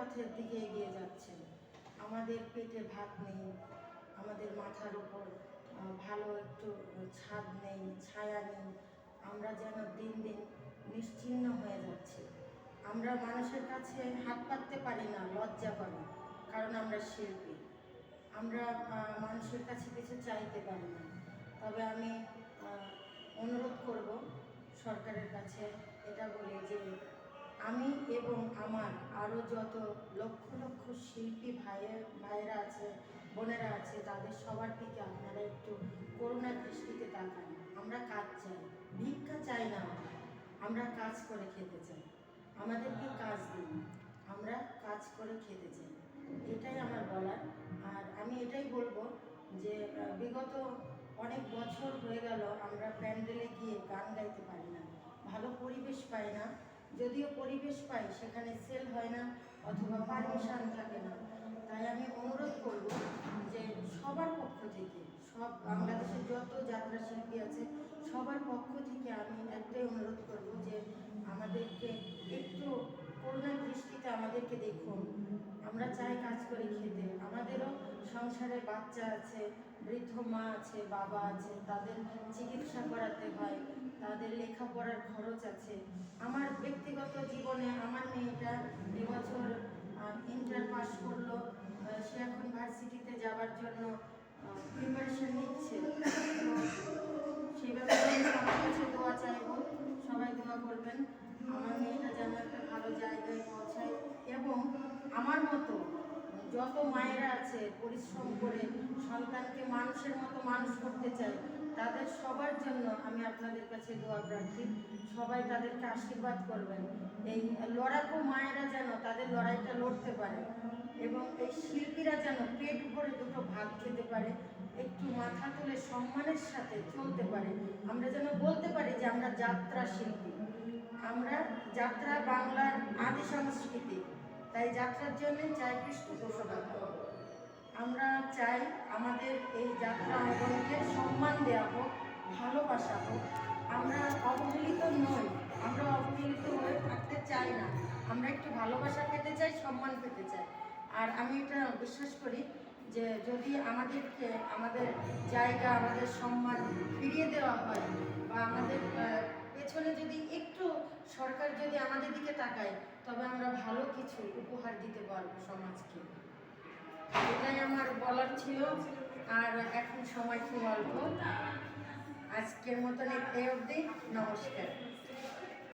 পথের দিকে এগিয়ে যাচ্ছে। আমাদের পেটে ভাত নেই, আমাদের মাথার উপর ভালো একটু ছাদ নেই, ছায়া নেই। আমরা যেন দিন দিন নিশ্চিহ্ন হয়ে যাচ্ছি। আমরা মানুষের কাছে হাত পাততে পারি না, লজ্জা পারি, কারণ আমরা শিল্পী। আমরা মানুষের কাছে কিছু চাইতে পারি না। তবে আমি অনুরোধ করব সরকারের কাছে, এটা বলি যে আমি এবং আমার আরও যত লক্ষ লক্ষ শিল্পী ভাইয়েরা আছে, বোনেরা আছে, তাদের সবার দিকে আপনারা একটু করুণার দৃষ্টিতে তাকান। আমরা কাজ চাই, ভিক্ষা চাই না, আমরা কাজ করে খেতে চাই। আমাদেরকে কাজ দিন, আমরা কাজ করে খেতে চাই, এটাই আমার বলার। আর আমি এটাই বলবো যে বিগত অনেক বছর হয়ে গেল আমরা প্যান্ডেলে গিয়ে গান গাইতে পারি না, ভালো পরিবেশ পাই না। যদিও পরিবেশ পাই, সেখানে সেল হয় না অথবা পারমিশন থাকে না। তাই আমি অনুরোধ করব যে সবার পক্ষ থেকে, সব বাংলাদেশের যত যাত্রা শিল্পী আছে সবার পক্ষ থেকে আমি একটাই অনুরোধ করব যে আমাদেরকে একটু করুণার দৃষ্টিতে আমাদেরকে দেখুন। আমরা চাই কাজ করে খেতে, আমাদেরও সংসারে বাচ্চা আছে, বৃদ্ধ মা আছে, বাবা আছে, তাদের চিকিৎসা করাতে হয়, তাদের লেখাপড়ার খরচ আছে। আমার ব্যক্তিগত জীবনে আমার মেয়েটা এবছর ইন্টার পাস করলো, সে এখন ভার্সিটিতে যাওয়ার জন্য প্রিপারেশন নিচ্ছে। সেই ব্যাপারে সবার কাছে দোয়া চাইব, সবাই দোয়া করবেন আমার মেয়েটা যেন একটা ভালো জায়গায় পৌঁছায়। এবং আমার মতো যত মায়েরা আছে পরিশ্রম করে সন্তানকে মানুষের মতো মানুষ করতে চায়, তাদের সবার জন্য আমি আপনাদের কাছে দোয়া প্রার্থী। সবাই তাদেরকে আশীর্বাদ করবেন, এই লড়াকু মায়েরা যেন তাদের লড়াইটা লড়তে পারে এবং এই শিল্পীরা যেন পেট ভরে দুটো ভাত খেতে পারে, একটু মাথা তুলে সম্মানের সাথে চলতে পারে। আমরা যেন বলতে পারি যে আমরা যাত্রা শিল্পী, আমরা যাত্রা বাংলার আদি সংস্কৃতি। তাই যাত্রার জন্য চাই পৃষ্ঠপোষকতা। আমরা চাই আমাদের এই যাত্রা অঙ্গনকে সম্মান দেওয়া হোক, ভালোবাসা হোক। আমরা অবহেলিত নই, আমরা অবহেলিত হয়ে থাকতে চাই না। আমরা একটু ভালোবাসা পেতে চাই, সম্মান পেতে চাই। আর আমি এটা বিশ্বাস করি যে যদি আমাদেরকে আমাদের জায়গা, আমাদের সম্মান ফিরিয়ে দেওয়া হয়, বা আমাদের পেছনে যদি একটু সরকার যদি আমাদের দিকে তাকায়, তবে আমরা ভালো কিছু উপহার দিতে পারবো সমাজকে। এটাই আমার বলার ছিল। আর এখন সময় খুব অল্প, আজকের মতন এই অবধি। নমস্কার।